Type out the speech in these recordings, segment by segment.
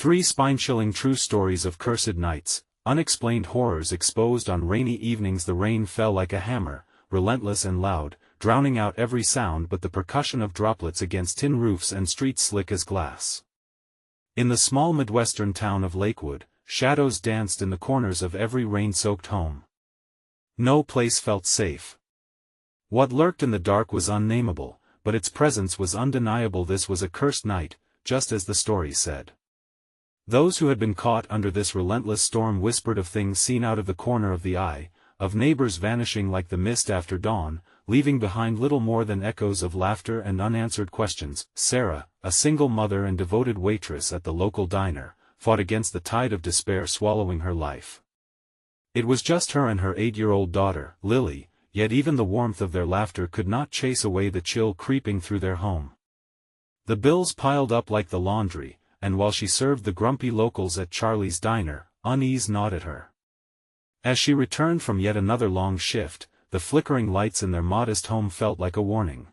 3 spine-chilling true stories of cursed nights, unexplained horrors exposed on rainy evenings. The rain fell like a hammer, relentless and loud, drowning out every sound but the percussion of droplets against tin roofs and streets slick as glass. In the small Midwestern town of Lakewood, shadows danced in the corners of every rain-soaked home. No place felt safe. What lurked in the dark was unnameable, but its presence was undeniable. This was a cursed night, just as the story said. Those who had been caught under this relentless storm whispered of things seen out of the corner of the eye, of neighbors vanishing like the mist after dawn, leaving behind little more than echoes of laughter and unanswered questions. Sarah, a single mother and devoted waitress at the local diner, fought against the tide of despair swallowing her life. It was just her and her 8-year-old daughter, Lily, yet even the warmth of their laughter could not chase away the chill creeping through their home. The bills piled up like the laundry, and while she served the grumpy locals at Charlie's diner, unease gnawed at her. As she returned from yet another long shift, the flickering lights in their modest home felt like a warning.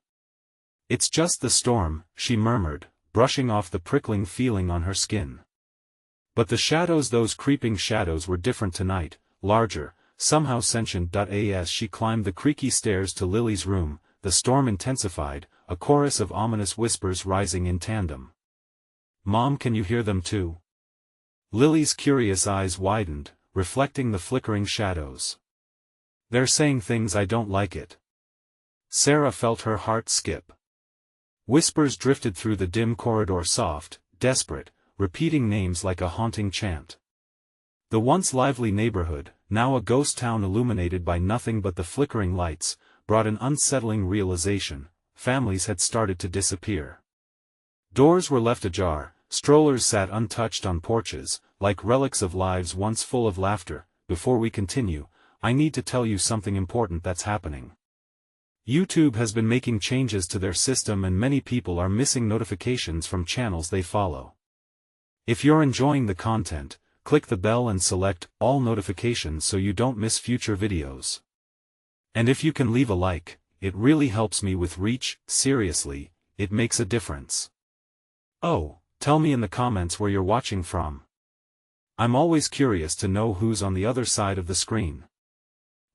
"It's just the storm," she murmured, brushing off the prickling feeling on her skin. But the shadows, those creeping shadows, were different tonight, larger, somehow sentient. As she climbed the creaky stairs to Lily's room, the storm intensified, a chorus of ominous whispers rising in tandem. "Mom, can you hear them too?" Lily's curious eyes widened, reflecting the flickering shadows. "They're saying things I don't like it." Sarah felt her heart skip. Whispers drifted through the dim corridor, soft, desperate, repeating names like a haunting chant. The once lively neighborhood, now a ghost town illuminated by nothing but the flickering lights, brought an unsettling realization: families had started to disappear. Doors were left ajar, strollers sat untouched on porches, like relics of lives once full of laughter. "Before we continue, I need to tell you something important that's happening. YouTube has been making changes to their system and many people are missing notifications from channels they follow. If you're enjoying the content, click the bell and select all notifications so you don't miss future videos. And if you can leave a like, it really helps me with reach. Seriously, it makes a difference. Oh, tell me in the comments where you're watching from. I'm always curious to know who's on the other side of the screen.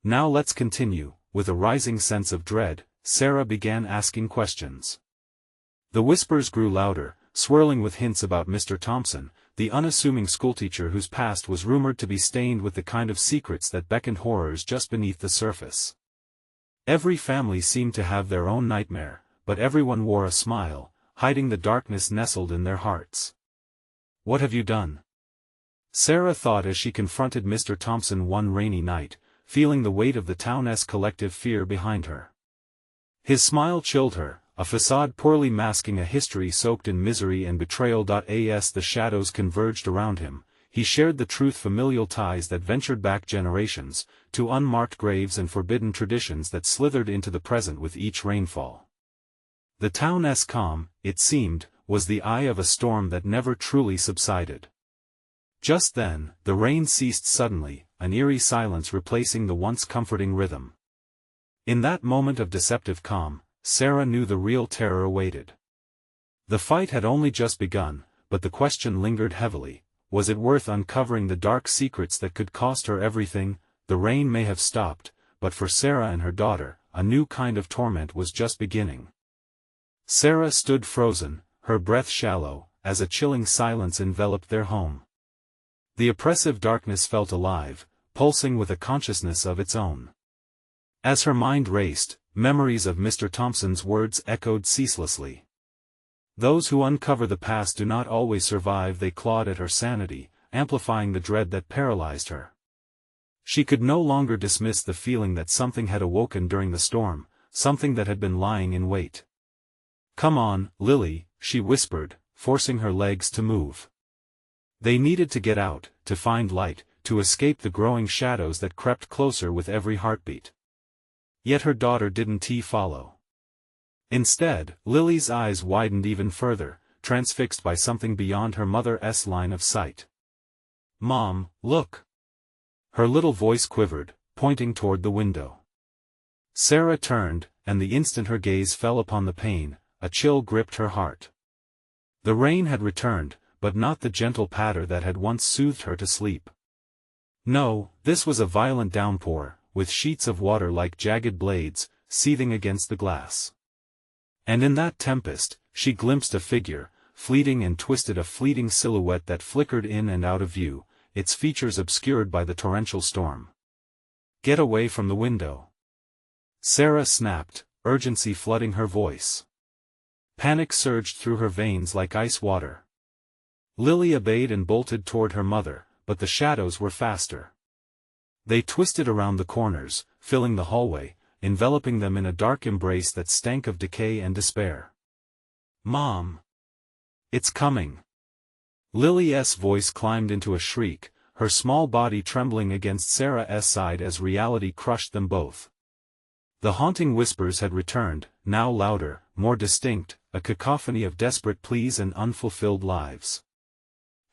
Now let's continue. With a rising sense of dread, Sarah began asking questions. The whispers grew louder, swirling with hints about Mr. Thompson, the unassuming schoolteacher whose past was rumored to be stained with the kind of secrets that beckoned horrors just beneath the surface. Every family seemed to have their own nightmare, but everyone wore a smile, hiding the darkness nestled in their hearts. "What have you done?" Sarah thought as she confronted Mr. Thompson one rainy night, feeling the weight of the town's collective fear behind her. His smile chilled her, a facade poorly masking a history soaked in misery and betrayal. As the shadows converged around him, he shared the truth: familial ties that ventured back generations, to unmarked graves and forbidden traditions that slithered into the present with each rainfall. The town's calm, it seemed, was the eye of a storm that never truly subsided. Just then, the rain ceased suddenly, an eerie silence replacing the once comforting rhythm. In that moment of deceptive calm, Sarah knew the real terror awaited. The fight had only just begun, but the question lingered heavily: was it worth uncovering the dark secrets that could cost her everything? The rain may have stopped, but for Sarah and her daughter, a new kind of torment was just beginning. Sarah stood frozen, her breath shallow, as a chilling silence enveloped their home. The oppressive darkness felt alive, pulsing with a consciousness of its own. As her mind raced, memories of Mr. Thompson's words echoed ceaselessly. "Those who uncover the past do not always survive." They clawed at her sanity, amplifying the dread that paralyzed her. She could no longer dismiss the feeling that something had awoken during the storm, something that had been lying in wait. "Come on, Lily," she whispered, forcing her legs to move. They needed to get out, to find light, to escape the growing shadows that crept closer with every heartbeat. Yet her daughter didn't follow. Instead, Lily's eyes widened even further, transfixed by something beyond her mother's line of sight. "Mom, look!" Her little voice quivered, pointing toward the window. Sarah turned, and the instant her gaze fell upon the pane, a chill gripped her heart. The rain had returned, but not the gentle patter that had once soothed her to sleep. No, this was a violent downpour, with sheets of water like jagged blades, seething against the glass. And in that tempest, she glimpsed a figure, fleeting and twisted, a fleeting silhouette that flickered in and out of view, its features obscured by the torrential storm. "Get away from the window!" Sarah snapped, urgency flooding her voice. Panic surged through her veins like ice water. Lily obeyed and bolted toward her mother, but the shadows were faster. They twisted around the corners, filling the hallway, enveloping them in a dark embrace that stank of decay and despair. "Mom! It's coming!" Lily's voice climbed into a shriek, her small body trembling against Sarah's side as reality crushed them both. The haunting whispers had returned, now louder, more distinct, a cacophony of desperate pleas and unfulfilled lives.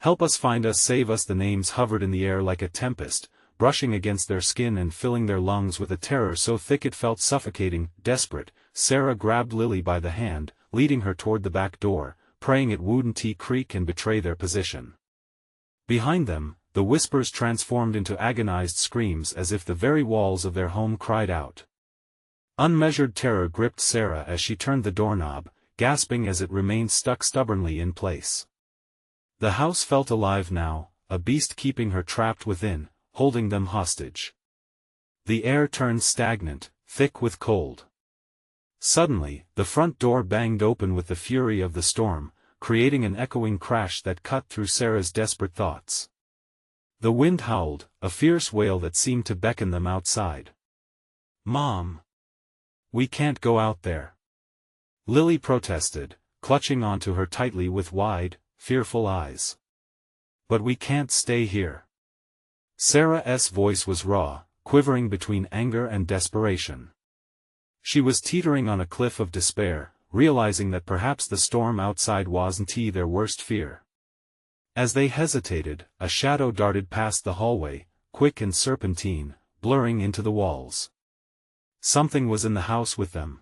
"Help us, find us, save us!" The names hovered in the air like a tempest, brushing against their skin and filling their lungs with a terror so thick it felt suffocating. Desperate, Sarah grabbed Lily by the hand, leading her toward the back door, praying it wouldn't creak and betray their position. Behind them, the whispers transformed into agonized screams as if the very walls of their home cried out. Unmeasured terror gripped Sarah as she turned the doorknob, gasping as it remained stuck stubbornly in place. The house felt alive now, a beast keeping her trapped within, holding them hostage. The air turned stagnant, thick with cold. Suddenly, the front door banged open with the fury of the storm, creating an echoing crash that cut through Sarah's desperate thoughts. The wind howled, a fierce wail that seemed to beckon them outside. "Mom! We can't go out there!" Lily protested, clutching onto her tightly with wide, fearful eyes. "But we can't stay here." Sarah's voice was raw, quivering between anger and desperation. She was teetering on a cliff of despair, realizing that perhaps the storm outside wasn't their worst fear. As they hesitated, a shadow darted past the hallway, quick and serpentine, blurring into the walls. Something was in the house with them.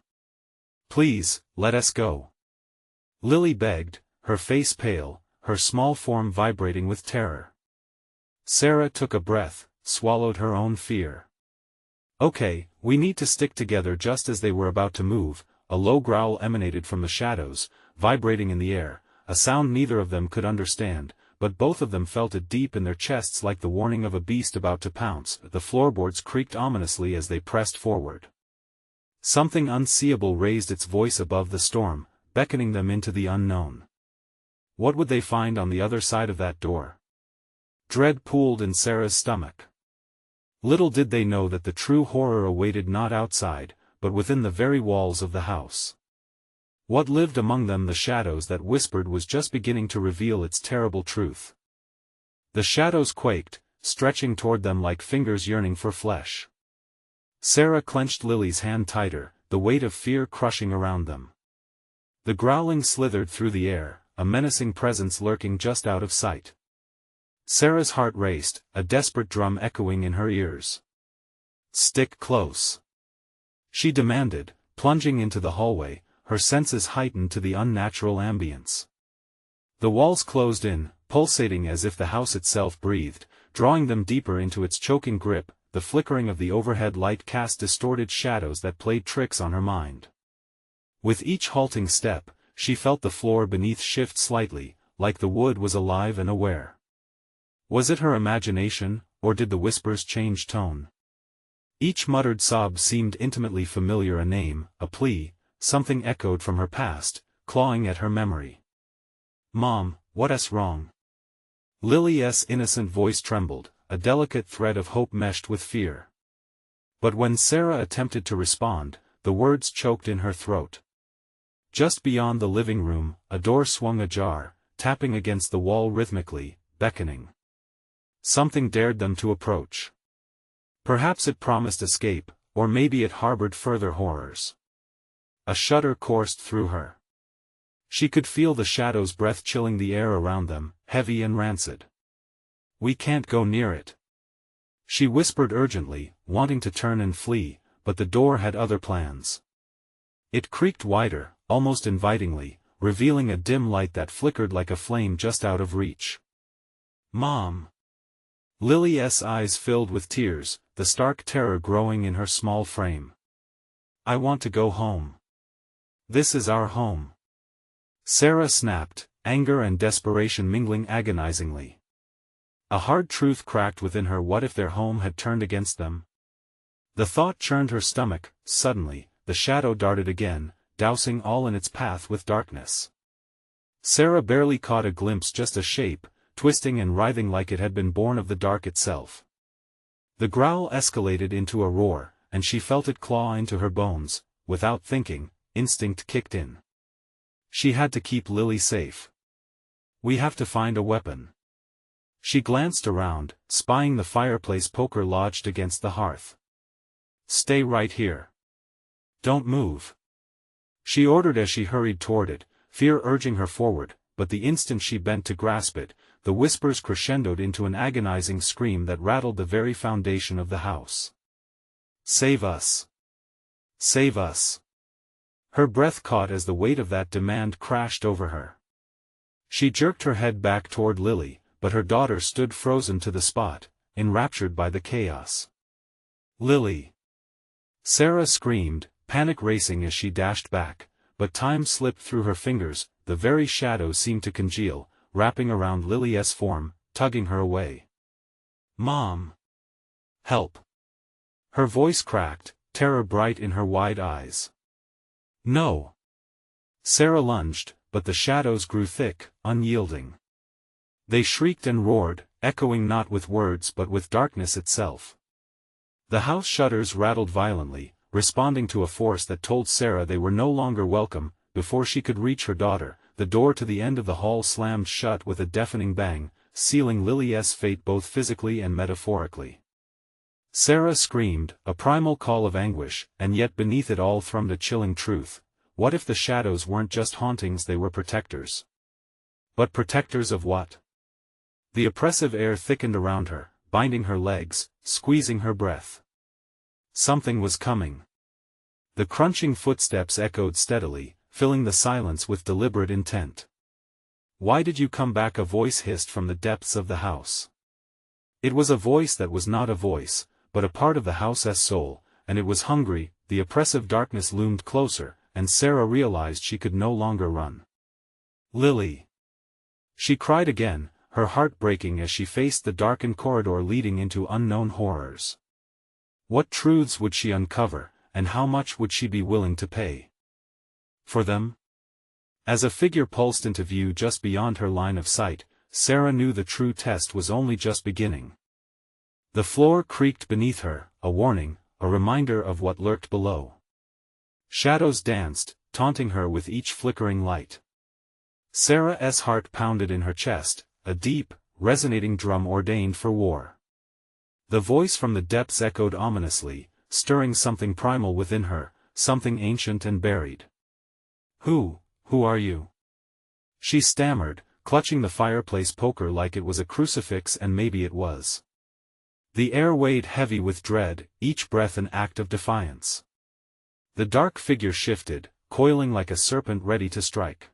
"Please, let us go," Lily begged, her face pale, her small form vibrating with terror. Sarah took a breath, swallowed her own fear. "Okay, we need to stick together." Just as they were about to move, a low growl emanated from the shadows, vibrating in the air, a sound neither of them could understand, but both of them felt it deep in their chests like the warning of a beast about to pounce. The floorboards creaked ominously as they pressed forward. Something unseeable raised its voice above the storm, beckoning them into the unknown. What would they find on the other side of that door? Dread pooled in Sarah's stomach. Little did they know that the true horror awaited not outside, but within the very walls of the house. What lived among them, the shadows that whispered, was just beginning to reveal its terrible truth. The shadows quaked, stretching toward them like fingers yearning for flesh. Sarah clenched Lily's hand tighter, the weight of fear crushing around them. The growling slithered through the air, a menacing presence lurking just out of sight. Sarah's heart raced, a desperate drum echoing in her ears. "Stick close," she demanded, plunging into the hallway, her senses heightened to the unnatural ambience. The walls closed in, pulsating as if the house itself breathed, drawing them deeper into its choking grip. The flickering of the overhead light cast distorted shadows that played tricks on her mind. With each halting step, she felt the floor beneath shift slightly, like the wood was alive and aware. Was it her imagination, or did the whispers change tone? Each muttered sob seemed intimately familiar, a name, a plea, something echoed from her past, clawing at her memory. "Mom, what's wrong?" Lily's innocent voice trembled, a delicate thread of hope meshed with fear. But when Sarah attempted to respond, the words choked in her throat. Just beyond the living room, a door swung ajar, tapping against the wall rhythmically, beckoning. Something dared them to approach. Perhaps it promised escape, or maybe it harbored further horrors. A shudder coursed through her. She could feel the shadow's breath chilling the air around them, heavy and rancid. "We can't go near it," she whispered urgently, wanting to turn and flee, but the door had other plans. It creaked wider, almost invitingly, revealing a dim light that flickered like a flame just out of reach. "Mom!" Lily's eyes filled with tears, the stark terror growing in her small frame. "I want to go home. This is our home." Sarah snapped, anger and desperation mingling agonizingly. A hard truth cracked within her. What if their home had turned against them? The thought churned her stomach. Suddenly, the shadow darted again, dousing all in its path with darkness. Sarah barely caught a glimpse, just a shape, twisting and writhing like it had been born of the dark itself. The growl escalated into a roar, and she felt it claw into her bones. Without thinking, instinct kicked in. She had to keep Lily safe. "We have to find a weapon." She glanced around, spying the fireplace poker lodged against the hearth. "Stay right here. Don't move," she ordered as she hurried toward it, fear urging her forward, but the instant she bent to grasp it, the whispers crescendoed into an agonizing scream that rattled the very foundation of the house. "Save us! Save us!" Her breath caught as the weight of that demand crashed over her. She jerked her head back toward Lily, but her daughter stood frozen to the spot, enraptured by the chaos. "Lily!" Sarah screamed, panic racing as she dashed back, but time slipped through her fingers. The very shadows seemed to congeal, wrapping around Lily's form, tugging her away. "Mom! Help!" Her voice cracked, terror bright in her wide eyes. "No!" Sarah lunged, but the shadows grew thick, unyielding. They shrieked and roared, echoing not with words but with darkness itself. The house shutters rattled violently, responding to a force that told Sarah they were no longer welcome. Before she could reach her daughter, the door to the end of the hall slammed shut with a deafening bang, sealing Lily's fate both physically and metaphorically. Sarah screamed, a primal call of anguish, and yet beneath it all thrummed a chilling truth. What if the shadows weren't just hauntings, they were protectors? But protectors of what? The oppressive air thickened around her, binding her legs, squeezing her breath. Something was coming. The crunching footsteps echoed steadily, filling the silence with deliberate intent. "Why did you come back?" a voice hissed from the depths of the house. It was a voice that was not a voice, but a part of the house's soul, and it was hungry. The oppressive darkness loomed closer, and Sarah realized she could no longer run. "Lily!" she cried again, her heart breaking as she faced the darkened corridor leading into unknown horrors. What truths would she uncover, and how much would she be willing to pay for them? As a figure pulsed into view just beyond her line of sight, Sarah knew the true test was only just beginning. The floor creaked beneath her, a warning, a reminder of what lurked below. Shadows danced, taunting her with each flickering light. Sarah's heart pounded in her chest, a deep, resonating drum ordained for war. The voice from the depths echoed ominously, stirring something primal within her, something ancient and buried. Who are you?" she stammered, clutching the fireplace poker like it was a crucifix, and maybe it was. The air weighed heavy with dread, each breath an act of defiance. The dark figure shifted, coiling like a serpent ready to strike.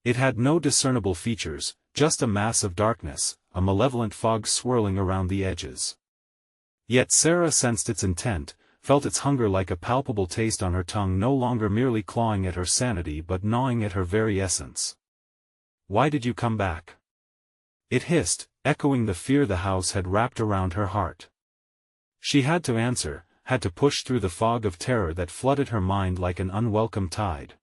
It had no discernible features, just a mass of darkness, a malevolent fog swirling around the edges. Yet Sarah sensed its intent, felt its hunger like a palpable taste on her tongue, no longer merely clawing at her sanity but gnawing at her very essence. "Why did you come back?" it hissed, echoing the fear the house had wrapped around her heart. She had to answer, had to push through the fog of terror that flooded her mind like an unwelcome tide.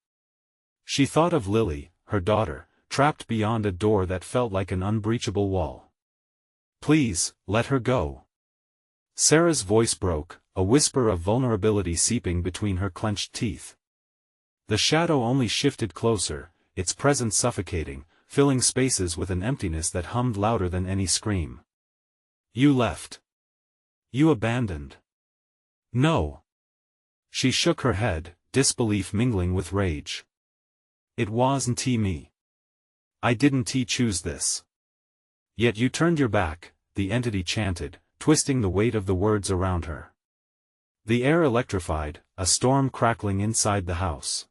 She thought of Lily, her daughter, trapped beyond a door that felt like an unbreachable wall. "Please, let her go." Sarah's voice broke, a whisper of vulnerability seeping between her clenched teeth. The shadow only shifted closer, its presence suffocating, filling spaces with an emptiness that hummed louder than any scream. "You left. You abandoned." "No." She shook her head, disbelief mingling with rage. "It wasn't me. I didn't choose this." "Yet you turned your back," the entity chanted, twisting the weight of the words around her. The air electrified, a storm crackling inside the house.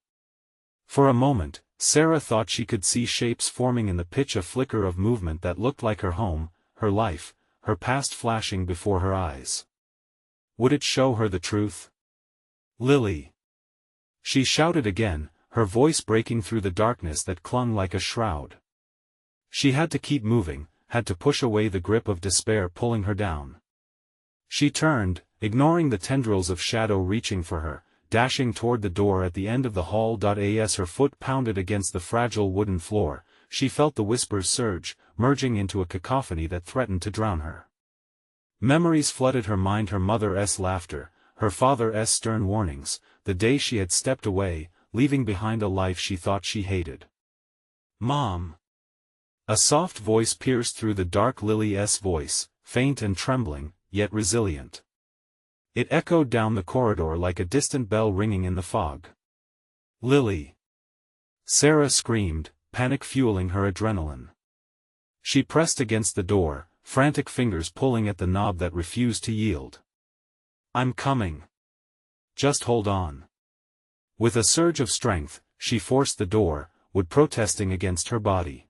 For a moment, Sarah thought she could see shapes forming in the pitch, a flicker of movement that looked like her home, her life, her past flashing before her eyes. Would it show her the truth? Lily! She shouted again, her voice breaking through the darkness that clung like a shroud. She had to keep moving, had to push away the grip of despair pulling her down. She turned, ignoring the tendrils of shadow reaching for her, dashing toward the door at the end of the hall. As her foot pounded against the fragile wooden floor, she felt the whispers surge, merging into a cacophony that threatened to drown her. Memories flooded her mind, her mother's laughter, her father's stern warnings, the day she had stepped away, leaving behind a life she thought she hated. "Mom!" A soft voice pierced through the dark. Lily's voice, faint and trembling, yet resilient. It echoed down the corridor like a distant bell ringing in the fog. "Lily!" Sarah screamed, panic fueling her adrenaline. She pressed against the door, frantic fingers pulling at the knob that refused to yield. "I'm coming. Just hold on." With a surge of strength, she forced the door, wood protesting against her body.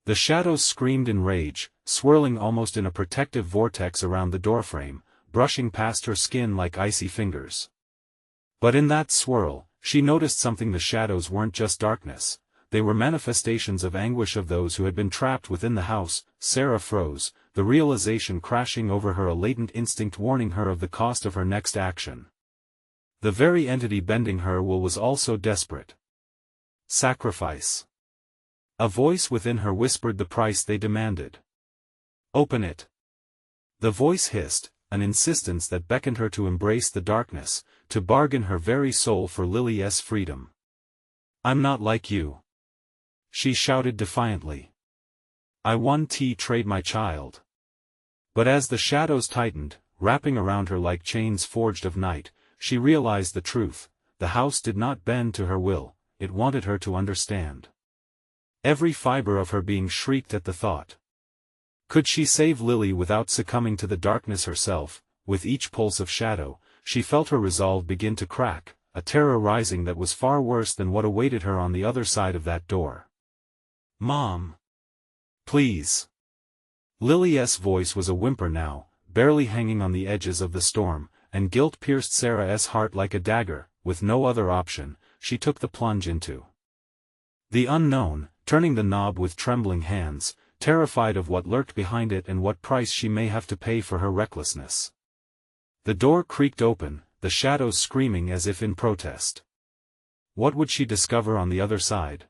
The shadows screamed in rage, swirling almost in a protective vortex around the doorframe, brushing past her skin like icy fingers. But in that swirl, she noticed something. The shadows weren't just darkness, they were manifestations of anguish of those who had been trapped within the house. Sarah froze, the realization crashing over her, a latent instinct warning her of the cost of her next action. The very entity bending her will was also desperate. Sacrifice. A voice within her whispered the price they demanded. "Open it." The voice hissed, an insistence that beckoned her to embrace the darkness, to bargain her very soul for Lily's freedom. "I'm not like you," she shouted defiantly. "I won't trade my child." But as the shadows tightened, wrapping around her like chains forged of night, she realized the truth. The house did not bend to her will, it wanted her to understand. Every fiber of her being shrieked at the thought. Could she save Lily without succumbing to the darkness herself? With each pulse of shadow, she felt her resolve begin to crack, a terror rising that was far worse than what awaited her on the other side of that door. "Mom! Please!" Lily's voice was a whimper now, barely hanging on the edges of the storm, and guilt pierced Sarah's heart like a dagger. With no other option, she took the plunge into the unknown, turning the knob with trembling hands, terrified of what lurked behind it and what price she may have to pay for her recklessness. The door creaked open, the shadows screaming as if in protest. What would she discover on the other side?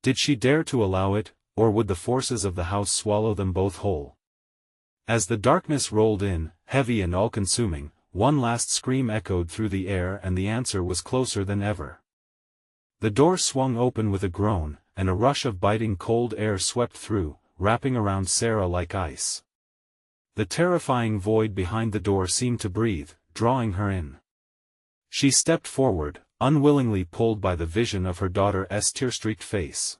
Did she dare to allow it, or would the forces of the house swallow them both whole? As the darkness rolled in, heavy and all-consuming, one last scream echoed through the air, and the answer was closer than ever. The door swung open with a groan, and a rush of biting cold air swept through, wrapping around Sarah like ice. The terrifying void behind the door seemed to breathe, drawing her in. She stepped forward, unwillingly pulled by the vision of her daughter's tear-streaked face.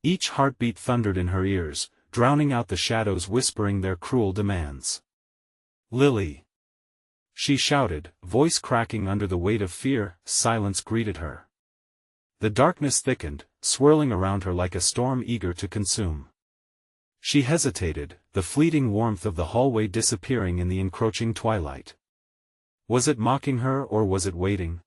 Each heartbeat thundered in her ears, drowning out the shadows whispering their cruel demands. "Lily!" she shouted, voice cracking under the weight of fear. Silence greeted her. The darkness thickened, swirling around her like a storm eager to consume. She hesitated, the fleeting warmth of the hallway disappearing in the encroaching twilight. Was it mocking her, or was it waiting?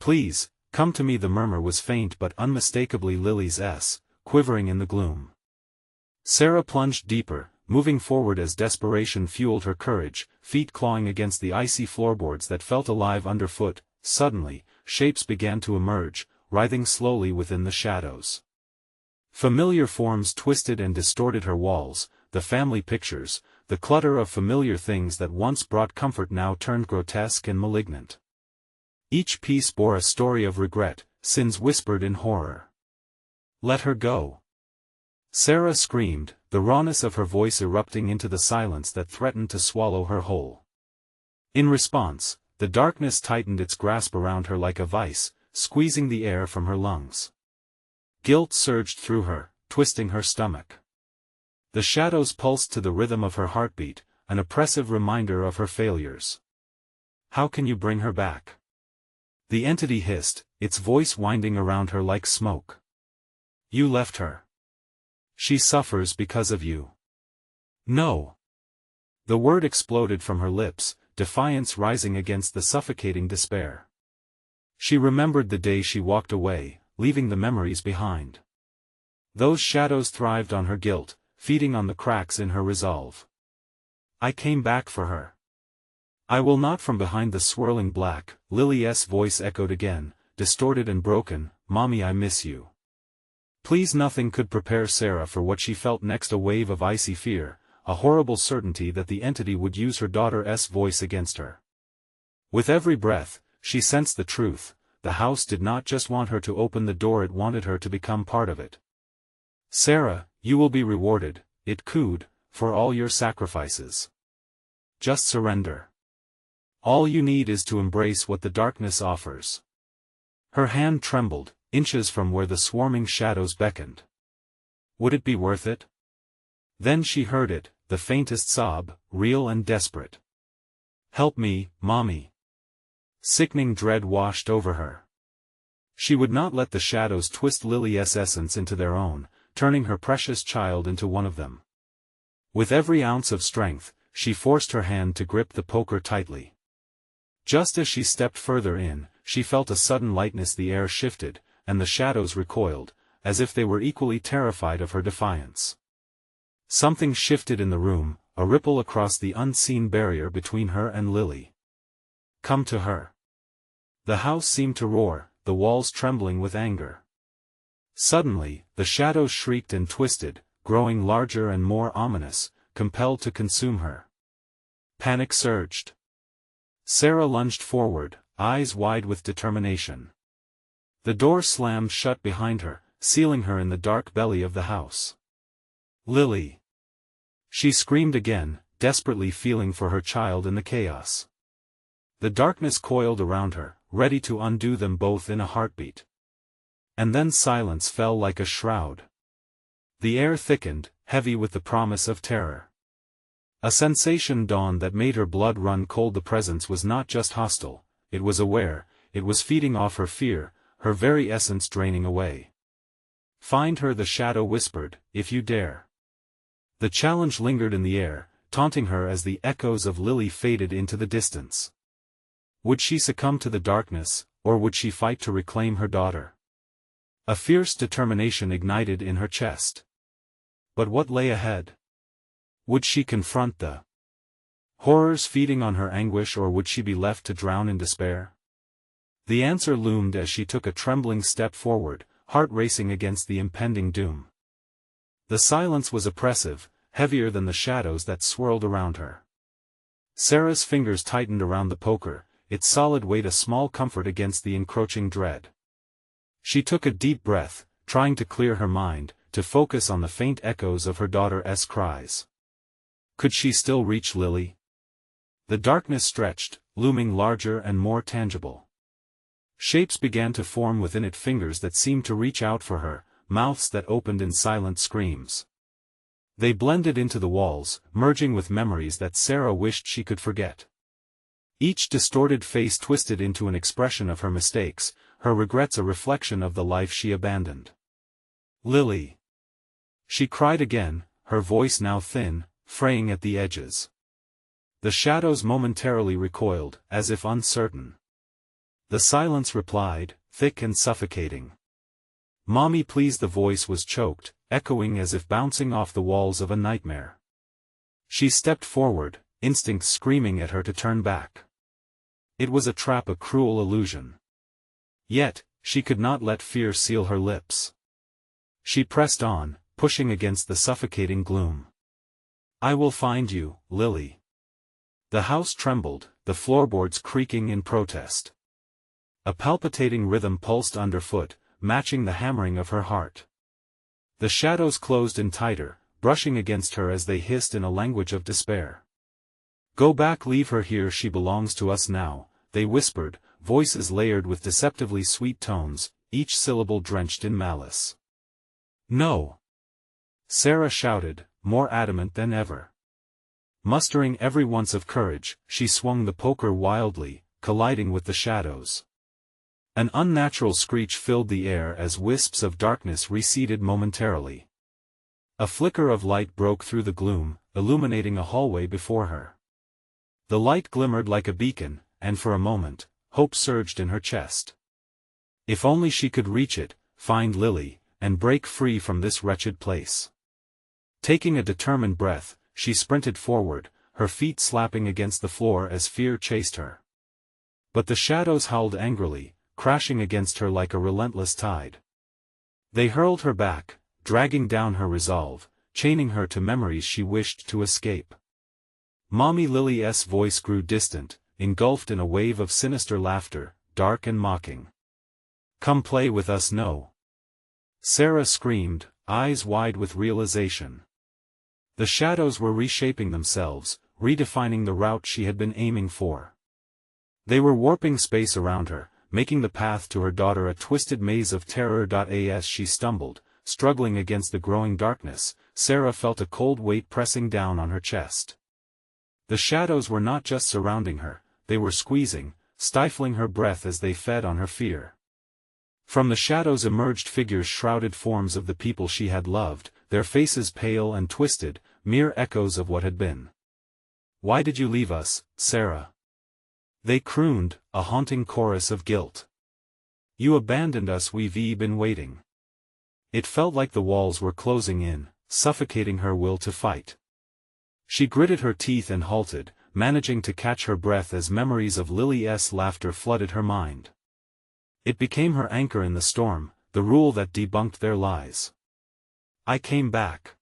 "Please, come to me." The murmur was faint but unmistakably Lily's, quivering in the gloom. Sarah plunged deeper, moving forward as desperation fueled her courage, feet clawing against the icy floorboards that felt alive underfoot. Suddenly, shapes began to emerge, writhing slowly within the shadows. Familiar forms twisted and distorted her walls, the family pictures, the clutter of familiar things that once brought comfort now turned grotesque and malignant. Each piece bore a story of regret, sins whispered in horror. "Let her go!" Sarah screamed, the rawness of her voice erupting into the silence that threatened to swallow her whole. In response, the darkness tightened its grasp around her like a vice, squeezing the air from her lungs. Guilt surged through her, twisting her stomach. The shadows pulsed to the rhythm of her heartbeat, an oppressive reminder of her failures. "How can you bring her back?" The entity hissed, its voice winding around her like smoke. You left her. She suffers because of you. No. The word exploded from her lips, defiance rising against the suffocating despair. She remembered the day she walked away, leaving the memories behind. Those shadows thrived on her guilt, feeding on the cracks in her resolve. I came back for her. I will not. From behind the swirling black, Lily's voice echoed again, distorted and broken, Mommy, I miss you. Please. Nothing could prepare Sarah for what she felt next, a wave of icy fear, a horrible certainty that the entity would use her daughter's voice against her. With every breath, she sensed the truth, the house did not just want her to open the door, it wanted her to become part of it. Sarah, you will be rewarded, it cooed, for all your sacrifices. Just surrender. All you need is to embrace what the darkness offers. Her hand trembled, inches from where the swarming shadows beckoned. Would it be worth it? Then she heard it, the faintest sob, real and desperate. Help me, Mommy. Sickening dread washed over her. She would not let the shadows twist Lily's essence into their own, turning her precious child into one of them. With every ounce of strength, she forced her hand to grip the poker tightly. Just as she stepped further in, she felt a sudden lightness, the air shifted, and the shadows recoiled, as if they were equally terrified of her defiance. Something shifted in the room, a ripple across the unseen barrier between her and Lily. Come to her. The house seemed to roar, the walls trembling with anger. Suddenly, the shadows shrieked and twisted, growing larger and more ominous, compelled to consume her. Panic surged. Sarah lunged forward, eyes wide with determination. The door slammed shut behind her, sealing her in the dark belly of the house. Lily! She screamed again, desperately feeling for her child in the chaos. The darkness coiled around her, ready to undo them both in a heartbeat. And then silence fell like a shroud. The air thickened, heavy with the promise of terror. A sensation dawned that made her blood run cold. The presence was not just hostile, it was aware, it was feeding off her fear, her very essence draining away. Find her, the shadow whispered, if you dare. The challenge lingered in the air, taunting her as the echoes of Lily faded into the distance. Would she succumb to the darkness, or would she fight to reclaim her daughter? A fierce determination ignited in her chest. But what lay ahead? Would she confront the horrors feeding on her anguish, or would she be left to drown in despair? The answer loomed as she took a trembling step forward, heart racing against the impending doom. The silence was oppressive, heavier than the shadows that swirled around her. Sarah's fingers tightened around the poker, its solid weight a small comfort against the encroaching dread. She took a deep breath, trying to clear her mind, to focus on the faint echoes of her daughter's cries. Could she still reach Lily? The darkness stretched, looming larger and more tangible. Shapes began to form within it, fingers that seemed to reach out for her, mouths that opened in silent screams. They blended into the walls, merging with memories that Sarah wished she could forget. Each distorted face twisted into an expression of her mistakes, her regrets a reflection of the life she abandoned. Lily! She cried again, her voice now thin, fraying at the edges. The shadows momentarily recoiled, as if uncertain. The silence replied, thick and suffocating. Mommy, please. The voice was choked, echoing as if bouncing off the walls of a nightmare. She stepped forward, instincts screaming at her to turn back. It was a trap, a cruel illusion. Yet, she could not let fear seal her lips. She pressed on, pushing against the suffocating gloom. I will find you, Lily. The house trembled, the floorboards creaking in protest. A palpitating rhythm pulsed underfoot, matching the hammering of her heart. The shadows closed in tighter, brushing against her as they hissed in a language of despair. Go back, leave her here, she belongs to us now, they whispered, voices layered with deceptively sweet tones, each syllable drenched in malice. No! Sarah shouted, more adamant than ever. Mustering every ounce of courage, she swung the poker wildly, colliding with the shadows. An unnatural screech filled the air as wisps of darkness receded momentarily. A flicker of light broke through the gloom, illuminating a hallway before her. The light glimmered like a beacon, and for a moment, hope surged in her chest. If only she could reach it, find Lily, and break free from this wretched place. Taking a determined breath, she sprinted forward, her feet slapping against the floor as fear chased her. But the shadows howled angrily, crashing against her like a relentless tide. They hurled her back, dragging down her resolve, chaining her to memories she wished to escape. Mommy Lily's voice grew distant, engulfed in a wave of sinister laughter, dark and mocking. "Come play with us, no!" Sarah screamed, eyes wide with realization. The shadows were reshaping themselves, redefining the route she had been aiming for. They were warping space around her, making the path to her daughter a twisted maze of terror. As she stumbled, struggling against the growing darkness, Sarah felt a cold weight pressing down on her chest. The shadows were not just surrounding her, they were squeezing, stifling her breath as they fed on her fear. From the shadows emerged figures, shrouded forms of the people she had loved, their faces pale and twisted, mere echoes of what had been. "Why did you leave us, Sarah?" they crooned, a haunting chorus of guilt. "You abandoned us, we've been waiting." It felt like the walls were closing in, suffocating her will to fight. She gritted her teeth and halted, managing to catch her breath as memories of Lily's laughter flooded her mind. It became her anchor in the storm, the rule that debunked their lies. "I came back,"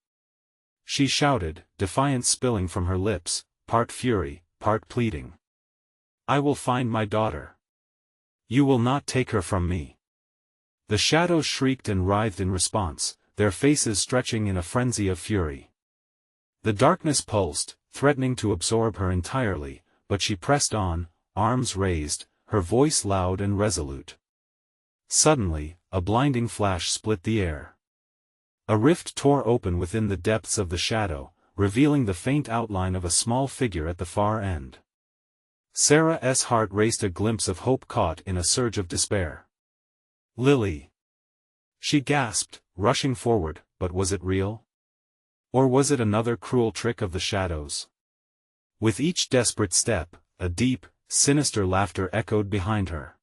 she shouted, defiance spilling from her lips, part fury, part pleading. "I will find my daughter. You will not take her from me." The shadows shrieked and writhed in response, their faces stretching in a frenzy of fury. The darkness pulsed, threatening to absorb her entirely, but she pressed on, arms raised, her voice loud and resolute. Suddenly, a blinding flash split the air. A rift tore open within the depths of the shadow, revealing the faint outline of a small figure at the far end. Sarah's heart raced, a glimpse of hope caught in a surge of despair. "Lily!" she gasped, rushing forward, but was it real? Or was it another cruel trick of the shadows? With each desperate step, a deep, sinister laughter echoed behind her.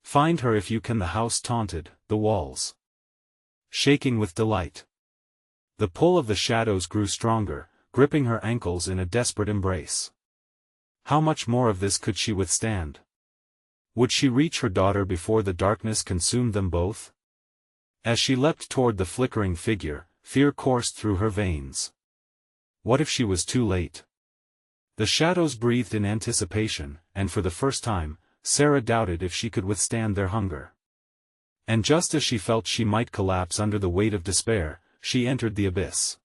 "Find her if you can," the house taunted, the walls shaking with delight. The pull of the shadows grew stronger, gripping her ankles in a desperate embrace. How much more of this could she withstand? Would she reach her daughter before the darkness consumed them both? As she leapt toward the flickering figure, fear coursed through her veins. What if she was too late? The shadows breathed in anticipation, and for the first time, Sarah doubted if she could withstand their hunger. And just as she felt she might collapse under the weight of despair, she entered the abyss.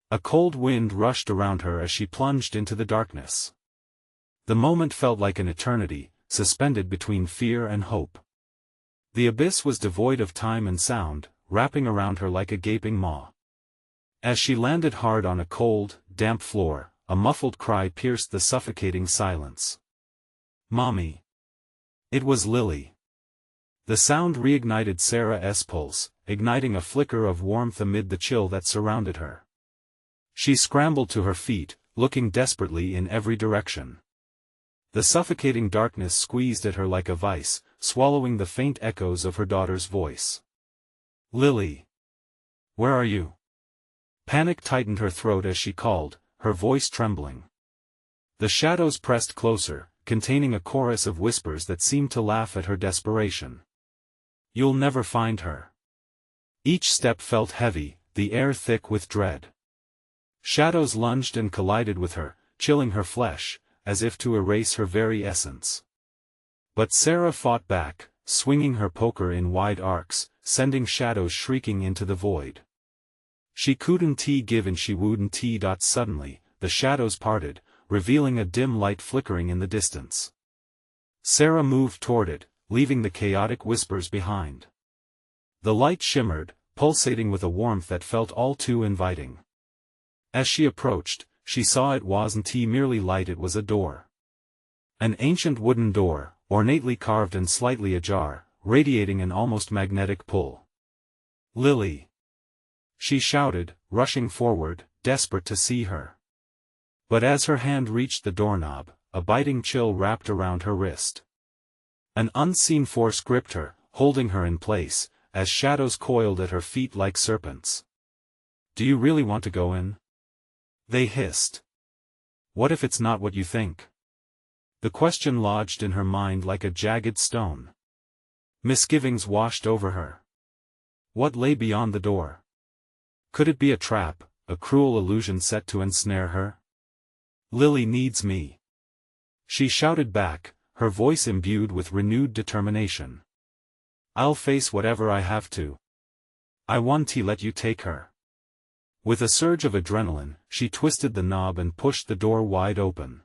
A cold wind rushed around her as she plunged into the darkness. The moment felt like an eternity, suspended between fear and hope. The abyss was devoid of time and sound, wrapping around her like a gaping maw. As she landed hard on a cold, damp floor, a muffled cry pierced the suffocating silence. "Mommy!" It was Lily. The sound reignited Sarah's pulse, igniting a flicker of warmth amid the chill that surrounded her. She scrambled to her feet, looking desperately in every direction. The suffocating darkness squeezed at her like a vice, swallowing the faint echoes of her daughter's voice. "Lily! Where are you?" Panic tightened her throat as she called, her voice trembling. The shadows pressed closer, containing a chorus of whispers that seemed to laugh at her desperation. "You'll never find her." Each step felt heavy, the air thick with dread. Shadows lunged and collided with her, chilling her flesh, as if to erase her very essence. But Sarah fought back, swinging her poker in wide arcs, sending shadows shrieking into the void. She couldn't give and she wouldn't. Suddenly, the shadows parted, revealing a dim light flickering in the distance. Sarah moved toward it, leaving the chaotic whispers behind. The light shimmered, pulsating with a warmth that felt all too inviting. As she approached, she saw it wasn't merely light, it was a door. An ancient wooden door, ornately carved and slightly ajar, radiating an almost magnetic pull. "Lily!" she shouted, rushing forward, desperate to see her. But as her hand reached the doorknob, a biting chill wrapped around her wrist. An unseen force gripped her, holding her in place, as shadows coiled at her feet like serpents. "Do you really want to go in?" they hissed. "What if it's not what you think?" The question lodged in her mind like a jagged stone. Misgivings washed over her. What lay beyond the door? Could it be a trap, a cruel illusion set to ensnare her? "Lily needs me," she shouted back, her voice imbued with renewed determination. "I'll face whatever I have to. I won't let you take her." With a surge of adrenaline, she twisted the knob and pushed the door wide open.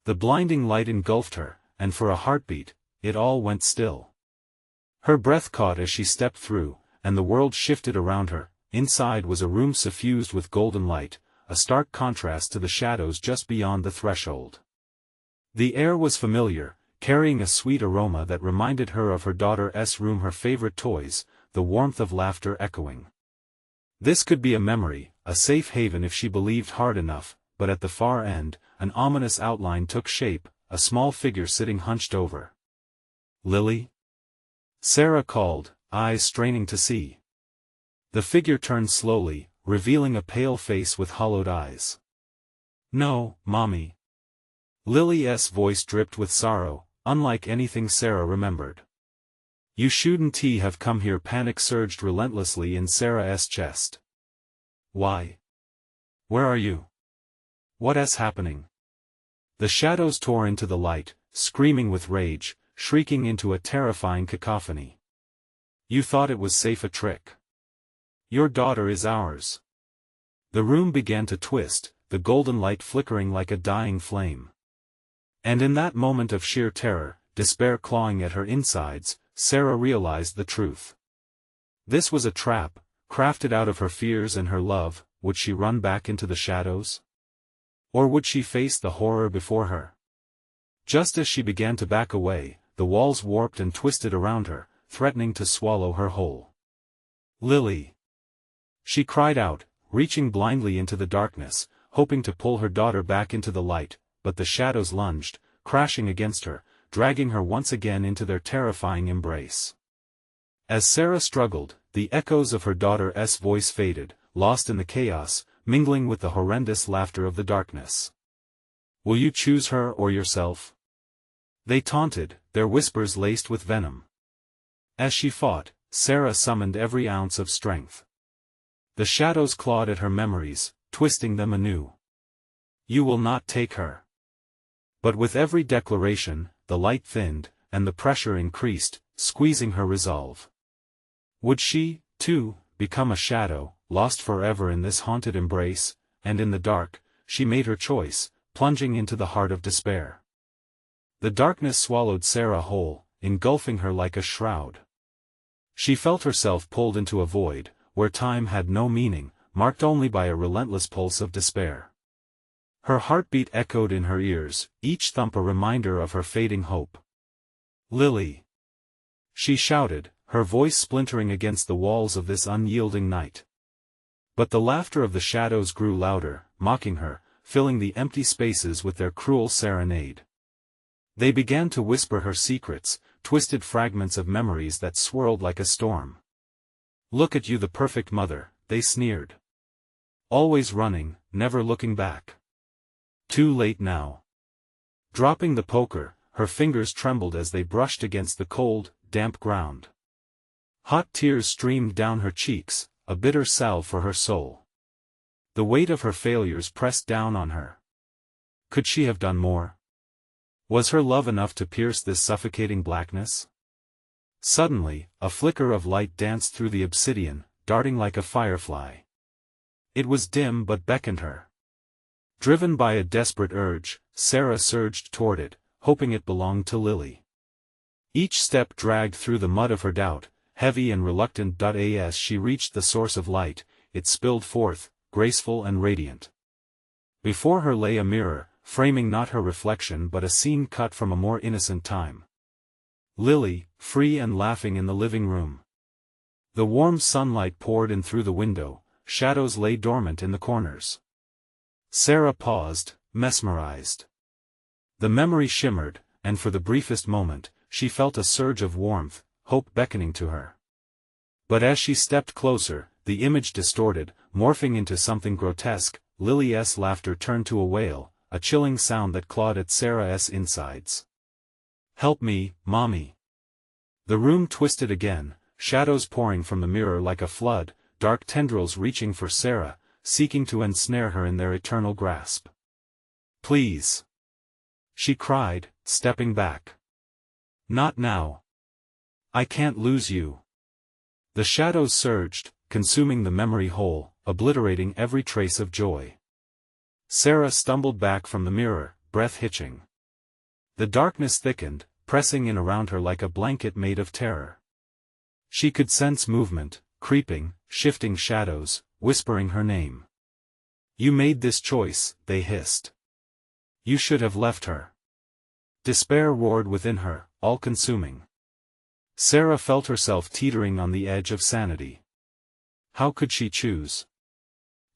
The blinding light engulfed her, and for a heartbeat, it all went still. Her breath caught as she stepped through, and the world shifted around her. Inside was a room suffused with golden light, a stark contrast to the shadows just beyond the threshold. The air was familiar, carrying a sweet aroma that reminded her of her daughter's room, her favorite toys, the warmth of laughter echoing. This could be a memory, a safe haven if she believed hard enough, but at the far end, an ominous outline took shape, a small figure sitting hunched over. "Lily?" Sarah called, eyes straining to see. The figure turned slowly, revealing a pale face with hollowed eyes. "No, Mommy." Lily's voice dripped with sorrow, unlike anything Sarah remembered. "You shouldn't have come here." Panic surged relentlessly in Sarah's chest. "Why? Where are you? What's happening?" The shadows tore into the light, screaming with rage, shrieking into a terrifying cacophony. "You thought it was safe, a trick. Your daughter is ours." The room began to twist, the golden light flickering like a dying flame. And in that moment of sheer terror, despair clawing at her insides, Sarah realized the truth. This was a trap, crafted out of her fears and her love. Would she run back into the shadows? Or would she face the horror before her? Just as she began to back away, the walls warped and twisted around her, threatening to swallow her whole. "Lily!" she cried out, reaching blindly into the darkness, hoping to pull her daughter back into the light, but the shadows lunged, crashing against her, dragging her once again into their terrifying embrace. As Sarah struggled, the echoes of her daughter's voice faded, lost in the chaos, mingling with the horrendous laughter of the darkness. "Will you choose her or yourself?" they taunted, their whispers laced with venom. As she fought, Sarah summoned every ounce of strength. The shadows clawed at her memories, twisting them anew. "You will not take her." But with every declaration, the light thinned, and the pressure increased, squeezing her resolve. Would she, too, become a shadow, lost forever in this haunted embrace? And in the dark, she made her choice, plunging into the heart of despair. The darkness swallowed Sarah whole, engulfing her like a shroud. She felt herself pulled into a void, where time had no meaning, marked only by a relentless pulse of despair. Her heartbeat echoed in her ears, each thump a reminder of her fading hope. "Lily!" she shouted, her voice splintering against the walls of this unyielding night. But the laughter of the shadows grew louder, mocking her, filling the empty spaces with their cruel serenade. They began to whisper her secrets, twisted fragments of memories that swirled like a storm. "Look at you, the perfect mother," they sneered. "Always running, never looking back. Too late now." Dropping the poker, her fingers trembled as they brushed against the cold, damp ground. Hot tears streamed down her cheeks, a bitter salve for her soul. The weight of her failures pressed down on her. Could she have done more? Was her love enough to pierce this suffocating blackness? Suddenly, a flicker of light danced through the obsidian, darting like a firefly. It was dim but beckoned her. Driven by a desperate urge, Sarah surged toward it, hoping it belonged to Lily. Each step dragged through the mud of her doubt, heavy and reluctant. As she reached the source of light, it spilled forth, graceful and radiant. Before her lay a mirror, framing not her reflection but a scene cut from a more innocent time. Lily, free and laughing in the living room. The warm sunlight poured in through the window, shadows lay dormant in the corners. Sarah paused, mesmerized. The memory shimmered, and for the briefest moment, she felt a surge of warmth, hope beckoning to her. But as she stepped closer, the image distorted, morphing into something grotesque. Lily's laughter turned to a wail, a chilling sound that clawed at Sarah's insides. "Help me, Mommy." The room twisted again, shadows pouring from the mirror like a flood, dark tendrils reaching for Sarah, seeking to ensnare her in their eternal grasp. "Please," she cried, stepping back. "Not now. I can't lose you." The shadows surged, consuming the memory whole, obliterating every trace of joy. Sarah stumbled back from the mirror, breath hitching. The darkness thickened, pressing in around her like a blanket made of terror. She could sense movement, creeping, shifting shadows, whispering her name. "You made this choice," they hissed. "You should have left her." Despair roared within her, all-consuming. Sarah felt herself teetering on the edge of sanity. How could she choose?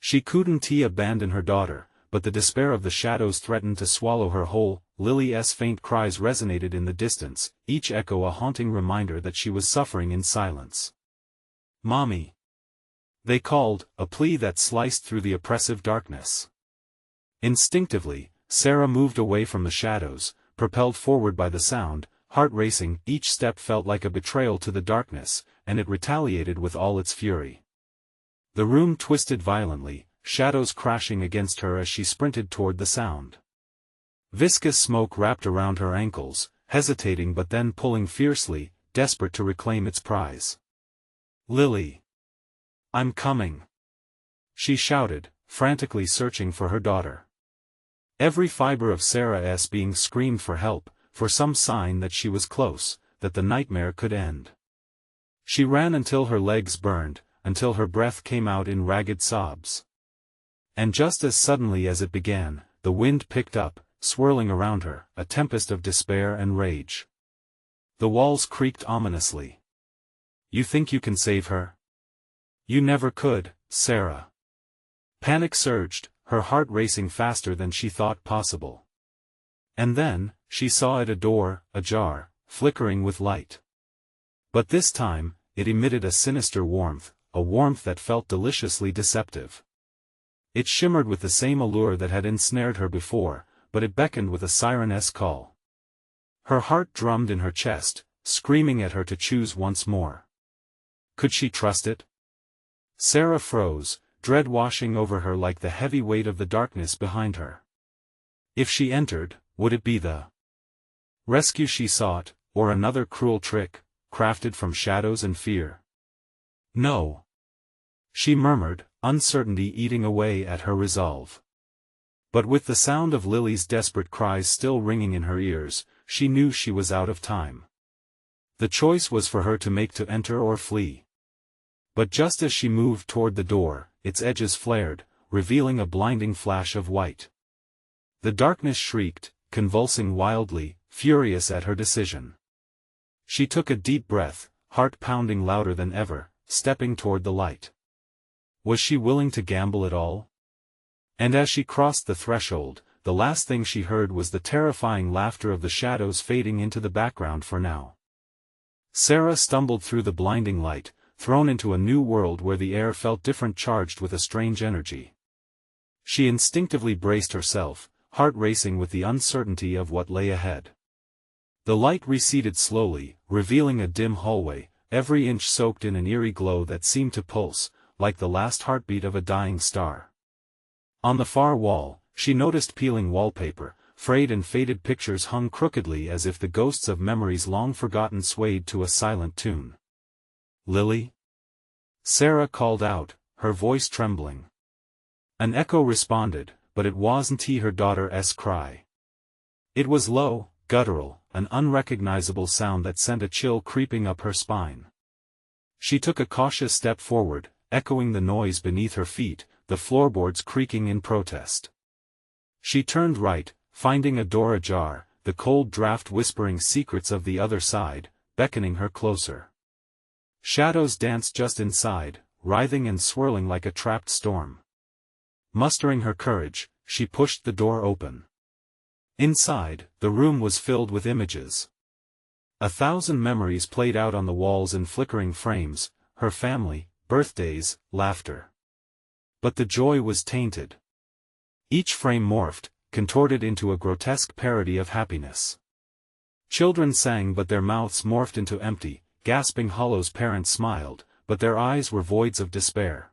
She couldn't abandon her daughter, but the despair of the shadows threatened to swallow her whole. Lily's faint cries resonated in the distance, each echo a haunting reminder that she was suffering in silence. "Mommy!" they called, a plea that sliced through the oppressive darkness. Instinctively, Sarah moved away from the shadows, propelled forward by the sound, heart racing. Each step felt like a betrayal to the darkness, and it retaliated with all its fury. The room twisted violently, shadows crashing against her as she sprinted toward the sound. Viscous smoke wrapped around her ankles, hesitating but then pulling fiercely, desperate to reclaim its prize. "Lily! I'm coming!" she shouted, frantically searching for her daughter. Every fiber of Sarah's being screamed for help, for some sign that she was close, that the nightmare could end. She ran until her legs burned, until her breath came out in ragged sobs. And just as suddenly as it began, the wind picked up, swirling around her, a tempest of despair and rage. The walls creaked ominously. "You think you can save her? You never could, Sarah." Panic surged, her heart racing faster than she thought possible. And then, she saw it, a door, ajar, flickering with light. But this time, it emitted a sinister warmth, a warmth that felt deliciously deceptive. It shimmered with the same allure that had ensnared her before, but it beckoned with a siren-esque call. Her heart drummed in her chest, screaming at her to choose once more. Could she trust it? Sarah froze, dread washing over her like the heavy weight of the darkness behind her. If she entered, would it be the rescue she sought, or another cruel trick, crafted from shadows and fear? "No," she murmured, uncertainty eating away at her resolve. But with the sound of Lily's desperate cries still ringing in her ears, she knew she was out of time. The choice was for her to make, to enter or flee. But just as she moved toward the door, its edges flared, revealing a blinding flash of white. The darkness shrieked, convulsing wildly, furious at her decision. She took a deep breath, heart pounding louder than ever, stepping toward the light. Was she willing to gamble it all? And as she crossed the threshold, the last thing she heard was the terrifying laughter of the shadows fading into the background for now. Sarah stumbled through the blinding light, thrown into a new world where the air felt different, charged with a strange energy. She instinctively braced herself, heart racing with the uncertainty of what lay ahead. The light receded slowly, revealing a dim hallway, every inch soaked in an eerie glow that seemed to pulse, like the last heartbeat of a dying star. On the far wall, she noticed peeling wallpaper, frayed and faded pictures hung crookedly as if the ghosts of memories long forgotten swayed to a silent tune. "Lily?" Sarah called out, her voice trembling. An echo responded, but it wasn't her daughter's cry. It was low, guttural, an unrecognizable sound that sent a chill creeping up her spine. She took a cautious step forward, echoing the noise beneath her feet, the floorboards creaking in protest. She turned right, finding a door ajar, the cold draft whispering secrets of the other side, beckoning her closer. Shadows danced just inside, writhing and swirling like a trapped storm. Mustering her courage, she pushed the door open. Inside, the room was filled with images. 1,000 memories played out on the walls in flickering frames, her family, birthdays, laughter. But the joy was tainted. Each frame morphed, contorted into a grotesque parody of happiness. Children sang but their mouths morphed into empty, gasping hollows. Parents smiled, but their eyes were voids of despair.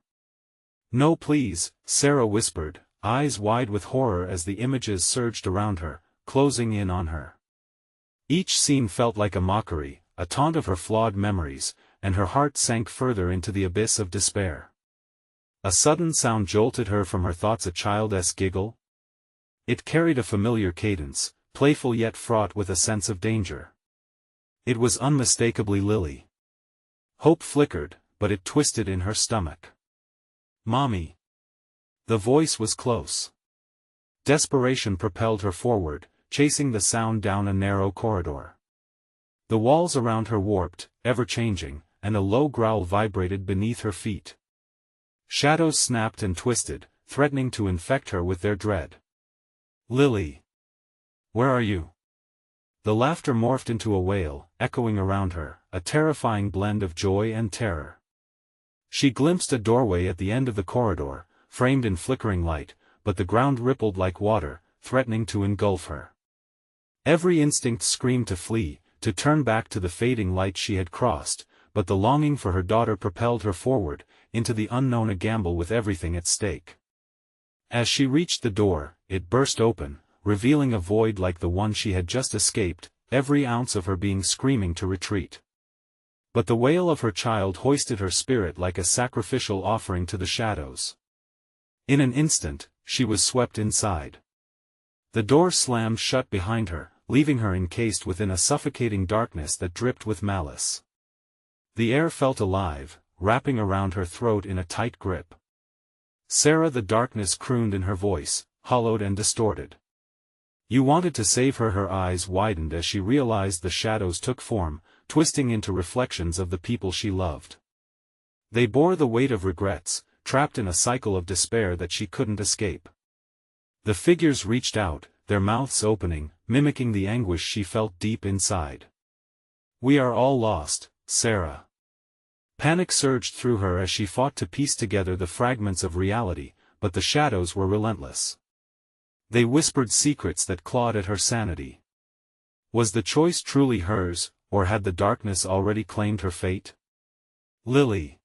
"No please," Sarah whispered, eyes wide with horror as the images surged around her, closing in on her. Each scene felt like a mockery, a taunt of her flawed memories, and her heart sank further into the abyss of despair. A sudden sound jolted her from her thoughts, a child's giggle. It carried a familiar cadence, playful yet fraught with a sense of danger. It was unmistakably Lily. Hope flickered, but it twisted in her stomach. "Mommy." The voice was close. Desperation propelled her forward, chasing the sound down a narrow corridor. The walls around her warped, ever-changing, and a low growl vibrated beneath her feet. Shadows snapped and twisted, threatening to infect her with their dread. "Lily! Where are you?" The laughter morphed into a wail, echoing around her, a terrifying blend of joy and terror. She glimpsed a doorway at the end of the corridor, framed in flickering light, but the ground rippled like water, threatening to engulf her. Every instinct screamed to flee, to turn back to the fading light she had crossed, but the longing for her daughter propelled her forward, into the unknown, a gamble with everything at stake. As she reached the door, it burst open, revealing a void like the one she had just escaped, every ounce of her being screaming to retreat. But the wail of her child hoisted her spirit like a sacrificial offering to the shadows. In an instant, she was swept inside. The door slammed shut behind her, leaving her encased within a suffocating darkness that dripped with malice. The air felt alive, wrapping around her throat in a tight grip. "Sarah," the darkness crooned in her voice, hollowed and distorted. "You wanted to save her." Her eyes widened as she realized the shadows took form, twisting into reflections of the people she loved. They bore the weight of regrets, trapped in a cycle of despair that she couldn't escape. The figures reached out, their mouths opening, mimicking the anguish she felt deep inside. "We are all lost, Sarah." Panic surged through her as she fought to piece together the fragments of reality, but the shadows were relentless. They whispered secrets that clawed at her sanity. Was the choice truly hers, or had the darkness already claimed her fate? "Lily!"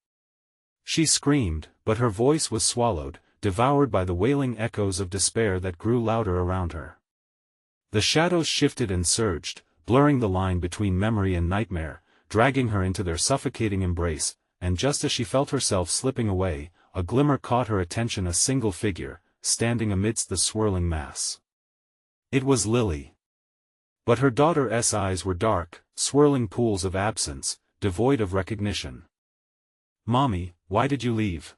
She screamed, but her voice was swallowed, devoured by the wailing echoes of despair that grew louder around her. The shadows shifted and surged, blurring the line between memory and nightmare, dragging her into their suffocating embrace, and just as she felt herself slipping away, a glimmer caught her attention, a single figure, standing amidst the swirling mass. It was Lily. But her daughter's eyes were dark, swirling pools of absence, devoid of recognition. "Mommy, why did you leave?"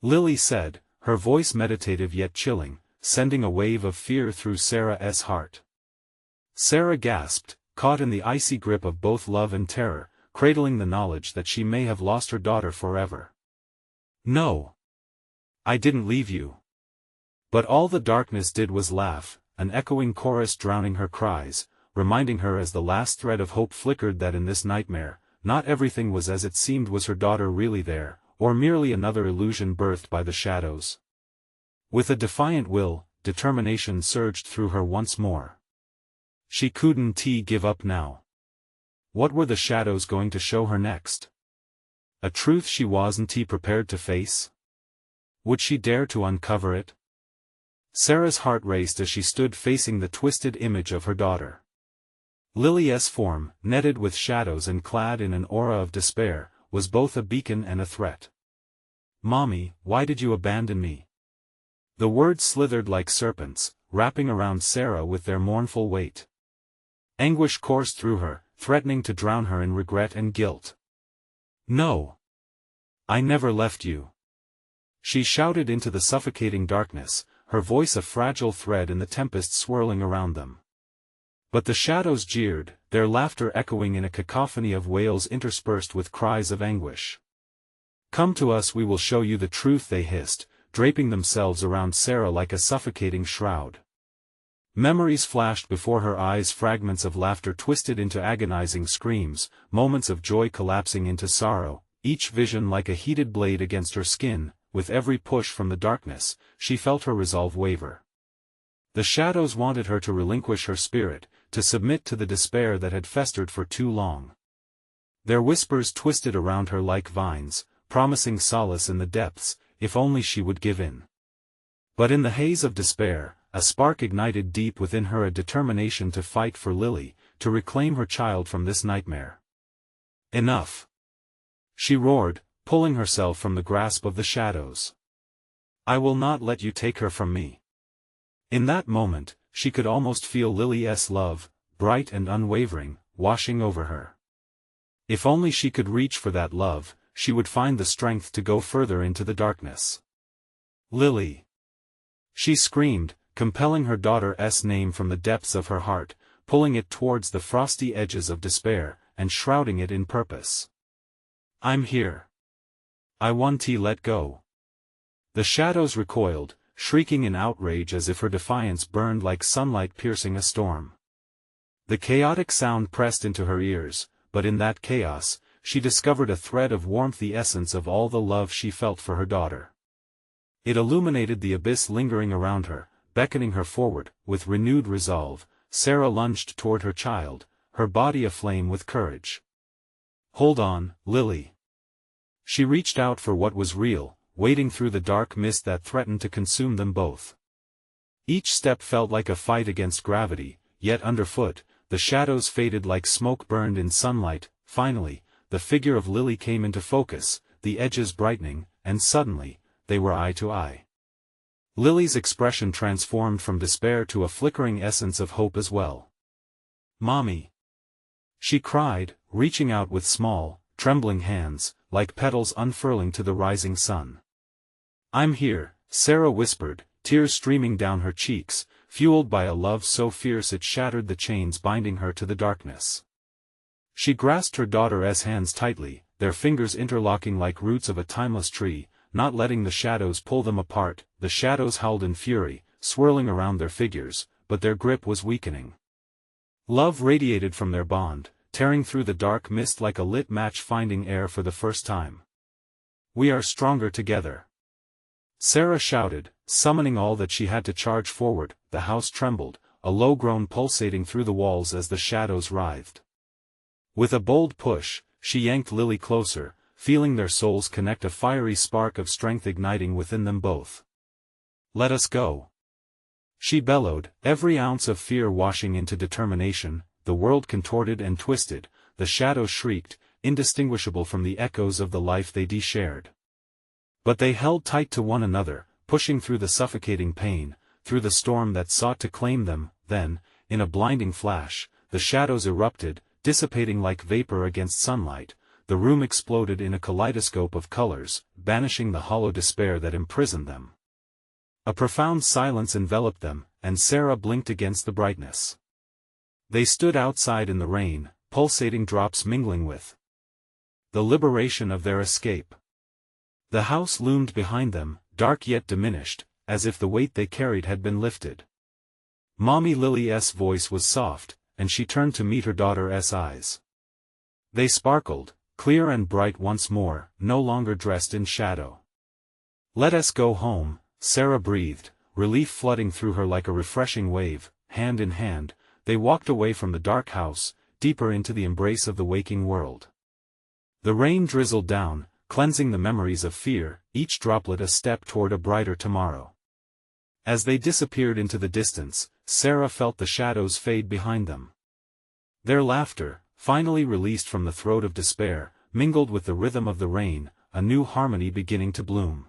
Lily said, her voice meditative yet chilling, sending a wave of fear through Sarah's heart. Sarah gasped, caught in the icy grip of both love and terror, cradling the knowledge that she may have lost her daughter forever. "No. I didn't leave you." But all the darkness did was laugh, an echoing chorus drowning her cries, reminding her as the last thread of hope flickered that in this nightmare, not everything was as it seemed. Was her daughter really there, or merely another illusion birthed by the shadows? With a defiant will, determination surged through her once more. She couldn't give up now. What were the shadows going to show her next? A truth she wasn't prepared to face? Would she dare to uncover it? Sarah's heart raced as she stood facing the twisted image of her daughter. Lily's form, netted with shadows and clad in an aura of despair, was both a beacon and a threat. "Mommy, why did you abandon me?" The words slithered like serpents, wrapping around Sarah with their mournful weight. Anguish coursed through her, threatening to drown her in regret and guilt. "No. I never left you." She shouted into the suffocating darkness, her voice a fragile thread in the tempest swirling around them. But the shadows jeered, their laughter echoing in a cacophony of wails interspersed with cries of anguish. "Come to us, we will show you the truth," they hissed, draping themselves around Sarah like a suffocating shroud. Memories flashed before her eyes, fragments of laughter twisted into agonizing screams, moments of joy collapsing into sorrow, each vision like a heated blade against her skin. With every push from the darkness, she felt her resolve waver. The shadows wanted her to relinquish her spirit, to submit to the despair that had festered for too long. Their whispers twisted around her like vines, promising solace in the depths, if only she would give in. But in the haze of despair, a spark ignited deep within her, a determination to fight for Lily, to reclaim her child from this nightmare. "Enough!" she roared, pulling herself from the grasp of the shadows. "I will not let you take her from me." In that moment, she could almost feel Lily's love, bright and unwavering, washing over her. If only she could reach for that love, she would find the strength to go further into the darkness. "Lily!" she screamed, compelling her daughter's name from the depths of her heart, pulling it towards the frosty edges of despair, and shrouding it in purpose. "I'm here. I want to let go." The shadows recoiled, shrieking in outrage as if her defiance burned like sunlight piercing a storm. The chaotic sound pressed into her ears, but in that chaos, she discovered a thread of warmth, the essence of all the love she felt for her daughter. It illuminated the abyss lingering around her, beckoning her forward. With renewed resolve, Sarah lunged toward her child, her body aflame with courage. "Hold on, Lily." She reached out for what was real, wading through the dark mist that threatened to consume them both. Each step felt like a fight against gravity, yet underfoot, the shadows faded like smoke burned in sunlight. Finally, the figure of Lily came into focus, the edges brightening, and suddenly, they were eye to eye. Lily's expression transformed from despair to a flickering essence of hope as well. "Mommy!" she cried, reaching out with small, trembling hands, like petals unfurling to the rising sun. "I'm here," Sarah whispered, tears streaming down her cheeks, fueled by a love so fierce it shattered the chains binding her to the darkness. She grasped her daughter's hands tightly, their fingers interlocking like roots of a timeless tree, not letting the shadows pull them apart. The shadows howled in fury, swirling around their figures, but their grip was weakening. Love radiated from their bond, tearing through the dark mist like a lit match finding air for the first time. "We are stronger together," Sarah shouted, summoning all that she had to charge forward. The house trembled, a low groan pulsating through the walls as the shadows writhed. With a bold push, she yanked Lily closer, feeling their souls connect, a fiery spark of strength igniting within them both. "Let us go," she bellowed, every ounce of fear washing into determination. The world contorted and twisted, the shadows shrieked, indistinguishable from the echoes of the life they shared. But they held tight to one another, pushing through the suffocating pain, through the storm that sought to claim them. Then, in a blinding flash, the shadows erupted, dissipating like vapor against sunlight. The room exploded in a kaleidoscope of colors, banishing the hollow despair that imprisoned them. A profound silence enveloped them, and Sarah blinked against the brightness. They stood outside in the rain, pulsating drops mingling with the liberation of their escape. The house loomed behind them, dark yet diminished, as if the weight they carried had been lifted. Mommy Lily's voice was soft, and she turned to meet her daughter's eyes. They sparkled, clear and bright once more, no longer dressed in shadow. "Let us go home," Sarah breathed, relief flooding through her like a refreshing wave. Hand in hand, they walked away from the dark house, deeper into the embrace of the waking world. The rain drizzled down, cleansing the memories of fear, each droplet a step toward a brighter tomorrow. As they disappeared into the distance, Sarah felt the shadows fade behind them. Their laughter, finally released from the throat of despair, mingled with the rhythm of the rain, a new harmony beginning to bloom.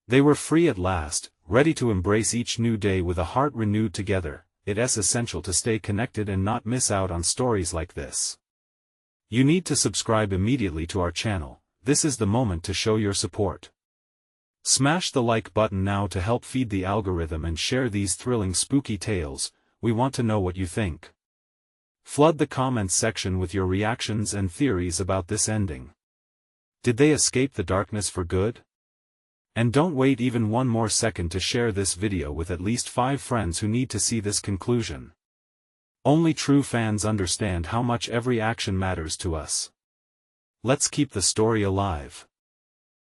They were free at last, ready to embrace each new day with a heart renewed together. It's essential to stay connected and not miss out on stories like this. You need to subscribe immediately to our channel. This is the moment to show your support. Smash the like button now to help feed the algorithm and share these thrilling spooky tales. We want to know what you think. Flood the comments section with your reactions and theories about this ending. Did they escape the darkness for good? And don't wait even one more second to share this video with at least 5 friends who need to see this conclusion. Only true fans understand how much every action matters to us. Let's keep the story alive.